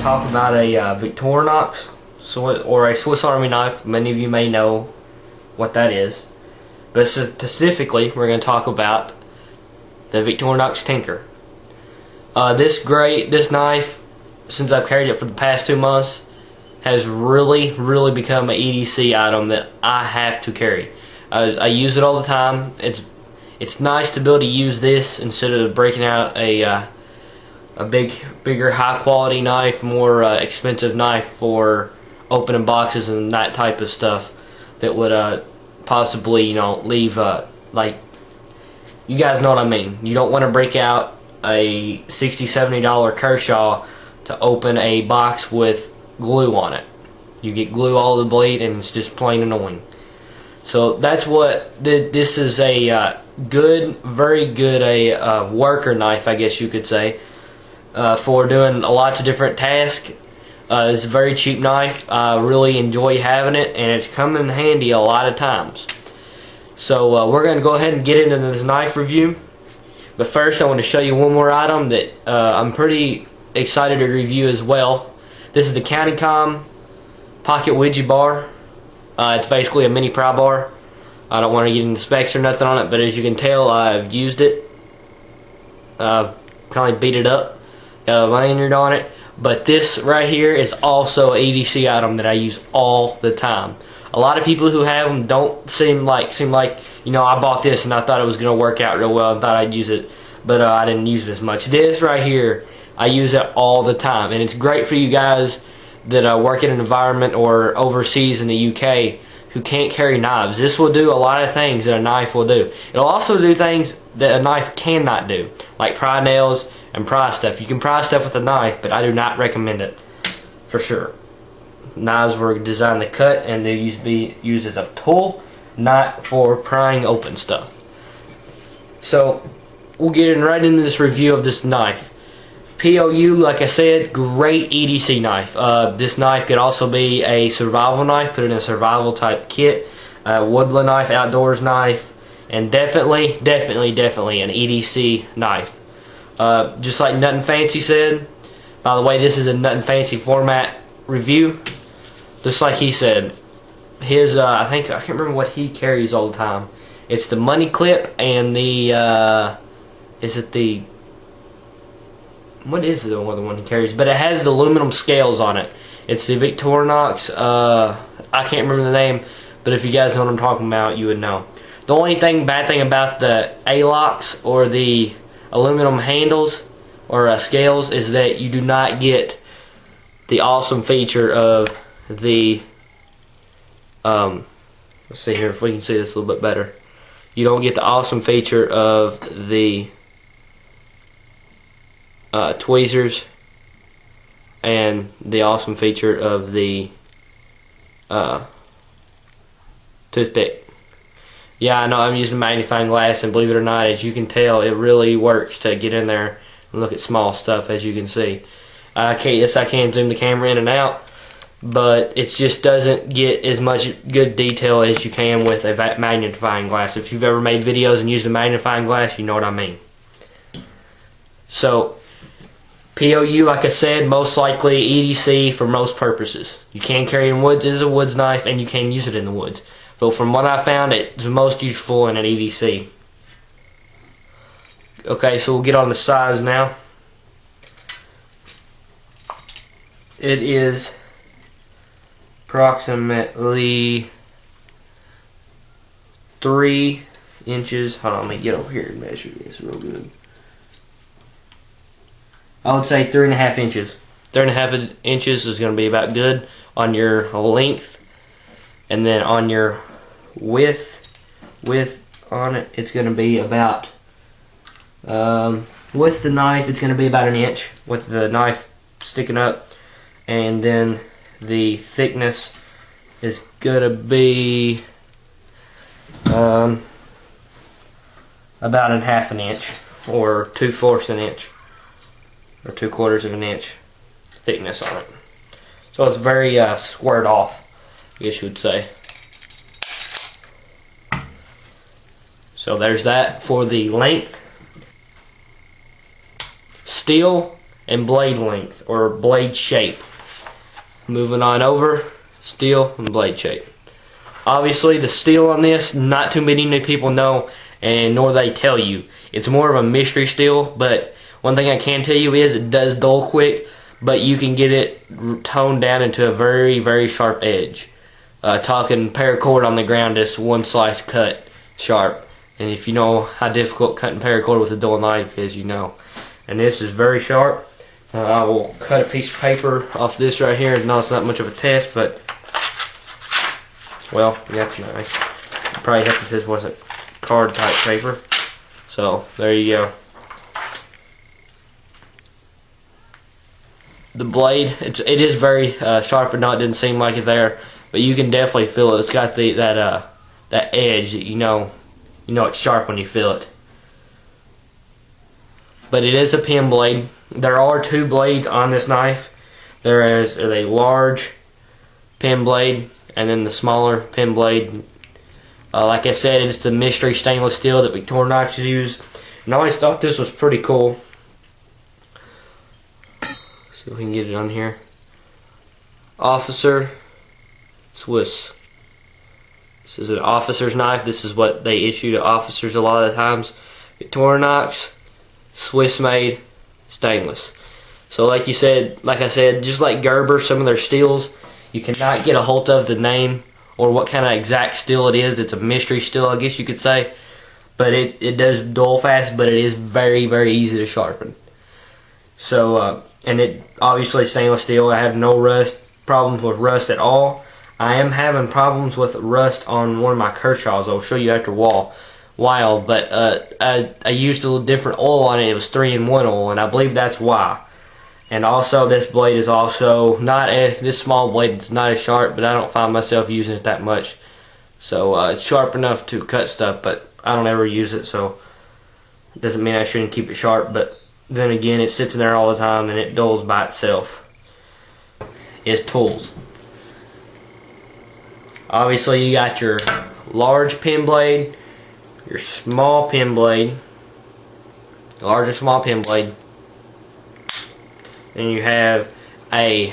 to talk about a Victorinox or a Swiss Army knife. Many of you may know what that is. But specifically, we're going to talk about the Victorinox Tinker. This knife, since I've carried it for the past 2 months, has really become an EDC item that I have to carry. I use it all the time. It's nice to be able to use this instead of breaking out a bigger, high-quality knife, more expensive knife for opening boxes and that type of stuff that would possibly, leave like, you guys know what I mean. You don't want to break out a $60, $70 Kershaw to open a box with glue on it. You get glue all over the blade and it's just plain annoying. So that's what this is, a very good worker knife, I guess you could say, for doing lots of different tasks. It's a very cheap knife. I really enjoy having it, and it's come in handy a lot of times. So we're going to go ahead and get into this knife review. But first I want to show you one more item that I'm pretty excited to review as well. This is the County-Com Pocket Widget Bar. It's basically a mini pry bar. I don't want to get into specs or nothing on it, but as you can tell, I've used it. I've kind of beat it up. Got a lanyard on it. But this right here is also an EDC item that I use all the time. A lot of people who have them don't seem like I bought this and I thought it was going to work out real well and thought I'd use it, but I didn't use it as much. This right here, I use it all the time, and it's great for you guys that work in an environment or overseas in the UK who can't carry knives. This will do a lot of things that a knife will do. It'll also do things that a knife cannot do, like pry nails and pry stuff. You can pry stuff with a knife, but I do not recommend it for sure. Knives were designed to cut, and they used to be used as a tool, not for prying open stuff. So we'll get right into this review of this knife. POU, like I said, great EDC knife. This knife could also be a survival knife, put it in a survival type kit, woodland knife, outdoors knife, and definitely an EDC knife. Just like Nothing Fancy said, by the way, this is a Nothing Fancy format review. Just like he said, his I can't remember what he carries all the time. It's the money clip and the what is the other one he carries? But it has the aluminum scales on it. It's the Victorinox. I can't remember the name, but if you guys know what I'm talking about, you would know. The only bad thing about the A-locks or the aluminum handles or scales is that you do not get the awesome feature of the let's see here if we can see this a little bit better. You don't get the awesome feature of the tweezers and the awesome feature of the toothpick. Yeah, I know I'm using magnifying glass, and believe it or not, as you can tell, it really works to get in there and look at small stuff, as you can see. I can zoom the camera in and out, but it just doesn't get as much good detail as you can with a magnifying glass. If you've ever made videos and used a magnifying glass, you know what I mean. So, POU, like I said, most likely EDC for most purposes. You can carry it in woods. It is a woods knife, and you can use it in the woods. But from what I found, it's most useful in an EDC. Okay, so we'll get on the size now. It is approximately 3 inches. Hold on, let me get over here and measure this real good. I would say 3.5 inches. 3.5 inches is going to be about good on your length, and then on your width on it, it's going to be about with the knife, it's going to be about 1 inch with the knife sticking up. And then the thickness is going to be about 1/2 inch, or 2/4 of an inch, or 3/4 of an inch thickness on it. So it's very squared off, I guess you would say. So there's that for the length. Steel and blade length or blade shape. Moving on over, steel and blade shape. Obviously the steel on this, not too many people know, and nor they tell you. It's more of a mystery steel, but one thing I can tell you is it does dull quick, but you can get it toned down into a very, very sharp edge. Talking paracord on the ground, just one slice cut sharp. And if you know how difficult cutting paracord with a dull knife is, you know. And this is very sharp. I will cut a piece of paper off this right here. No, it's not much of a test, but well, that's nice. I'd probably help if this wasn't card type paper. So there you go. The blade, it is very sharp, but it didn't seem like it there. But you can definitely feel it. It's got that edge that you know it's sharp when you feel it. But it is a pen blade. There are two blades on this knife. There is a large pen blade and then the smaller pen blade. Like I said, it's the mystery stainless steel that Victorinox use. And I always thought this was pretty cool. See if we can get it on here. Officer Swiss. This is an officer's knife. This is what they issue to officers a lot of the times. Victorinox, Swiss made, stainless. So like I said, just like Gerber, some of their steels, you cannot get a hold of the name or what kind of exact steel it is. It's a mystery steel, I guess you could say. But it does dull fast, but it is very, very easy to sharpen. So, and it obviously stainless steel. I have no problems with rust at all. I am having problems with rust on one of my Kershaws. I'll show you after a while. But I used a little different oil on it. It was 3-in-1 oil, and I believe that's why. And also, this blade is also this small blade is not as sharp, but I don't find myself using it that much. So it's sharp enough to cut stuff, but I don't ever use it, so it doesn't mean I shouldn't keep it sharp. But then again, it sits in there all the time and it dulls by itself. It's tools. Obviously, you got your large pen blade, your small pen blade, large and small pen blade, and you have a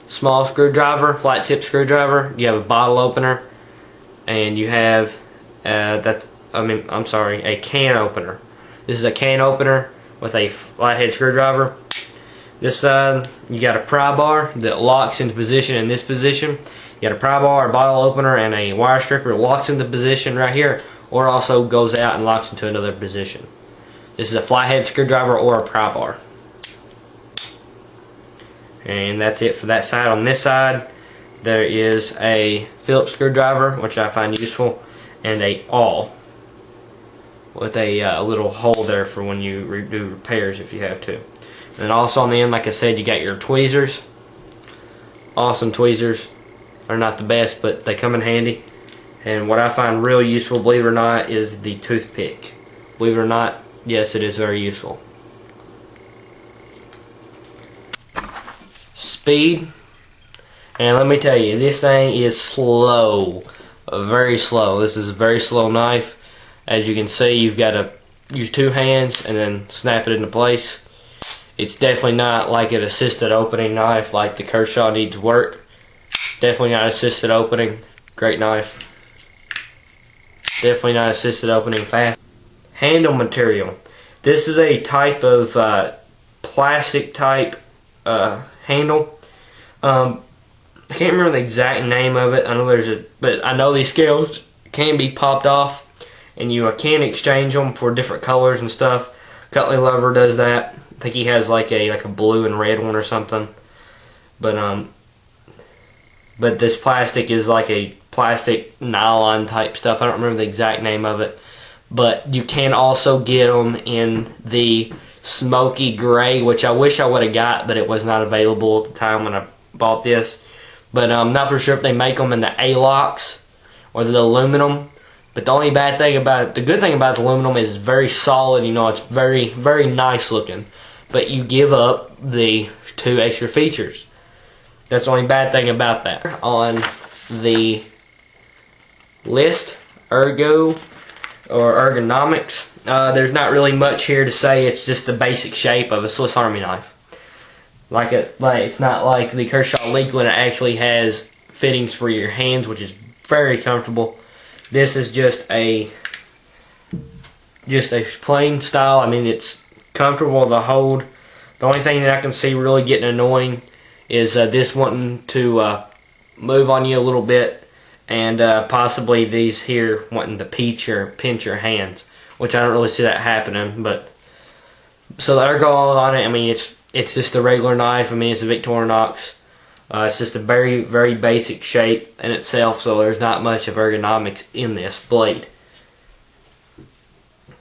small screwdriver, flat tip screwdriver. You have a bottle opener, and you have a can opener. This is a can opener with a flathead screwdriver. This side, you got a pry bar that locks into position in this position. You got a pry bar, a bottle opener, and a wire stripper. It locks into position right here, or also goes out and locks into another position. This is a flathead screwdriver or a pry bar. And that's it for that side. On this side, there is a Phillips screwdriver, which I find useful, and a awl with a little hole there for when you do repairs if you have to. And also on the end, like I said, you got your tweezers. Awesome tweezers. They're not the best, but they come in handy. And what I find real useful, believe it or not, is the toothpick. Believe it or not, yes, it is very useful. Speed. And let me tell you, this thing is slow. Very slow. This is a very slow knife. As you can see, you've got to use two hands and then snap it into place. It's definitely not like an assisted opening knife like the Kershaw needs work. Definitely not assisted opening. Great knife. Definitely not assisted opening fast. Handle material. This is a type of plastic type handle. I can't remember the exact name of it. I know but I know these scales can be popped off, and you can exchange them for different colors and stuff. Cutlery Lover does that. I think he has like a blue and red one or something. But this plastic is like a plastic nylon type stuff. I don't remember the exact name of it. But you can also get them in the smoky gray, which I wish I would have got, but it was not available at the time when I bought this. But I'm not for sure if they make them in the A-locks or the aluminum. But the good thing about the aluminum is it's very solid. You know, it's very, very nice looking. But you give up the two extra features. That's the only bad thing about that. On the list, ergonomics, there's not really much here to say. It's just the basic shape of a Swiss Army knife. It's not like the Kershaw Liquid. It actually has fittings for your hands, which is very comfortable. This is just a plain style. I mean, it's comfortable to hold. The only thing that I can see really getting annoying is this wanting to move on you a little bit, and possibly these here wanting to pinch your hands, which I don't really see that happening. But so the ergonomics on it, I mean, it's just a regular knife. I mean, it's a Victorinox. It's just a very, very basic shape in itself, so there's not much of ergonomics in this blade.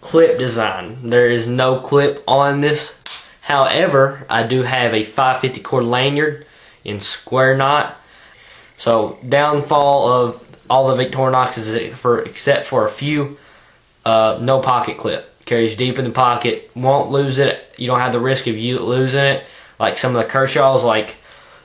Clip design. There is no clip on this. However, I do have a 550 cord lanyard in square knot. So downfall of all the Victorinoxes, except for a few, no pocket clip. Carries deep in the pocket, won't lose it. You don't have the risk of you losing it like some of the Kershaws. Like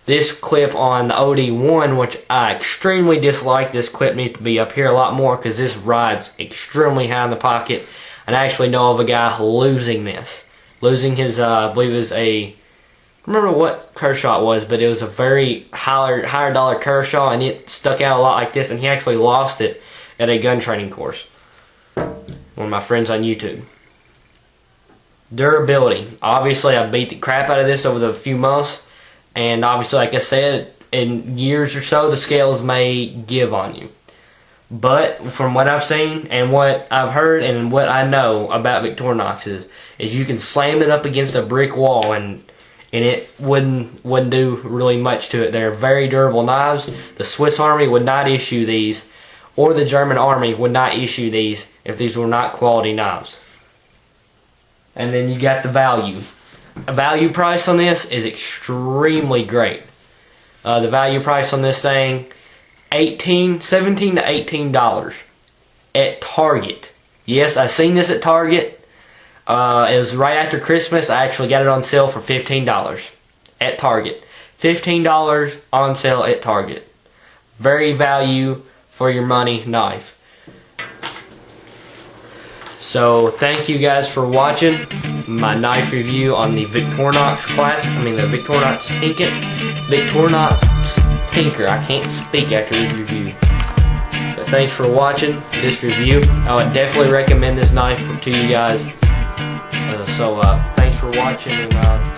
this clip on the OD1, which I extremely dislike. This clip needs to be up here a lot more because this rides extremely high in the pocket. And I actually know of a guy losing this. Losing his, I believe it was I remember what Kershaw it was, but it was a very higher dollar Kershaw, and it stuck out a lot like this, and he actually lost it at a gun training course. One of my friends on YouTube. Durability. Obviously, I beat the crap out of this over the few months, and obviously, like I said, in years or so, the scales may give on you. But from what I've seen and what I've heard and what I know about Victorinoxes is you can slam it up against a brick wall and it wouldn't do really much to it. They're very durable knives. The Swiss Army would not issue these, or the German Army would not issue these if these were not quality knives. And then you got the value. A value price on this is extremely great. The value price on this thing, $17 to $18 at Target. Yes, I seen this at Target. It was right after Christmas. I actually got it on sale for $15 at Target. $15 on sale at Target. Very value for your money knife. So thank you guys for watching my knife review on the Victorinox the Victorinox Tinker. Victorinox Tinker. I can't speak after this review. But thanks for watching this review. I would definitely recommend this knife to you guys. So thanks for watching, and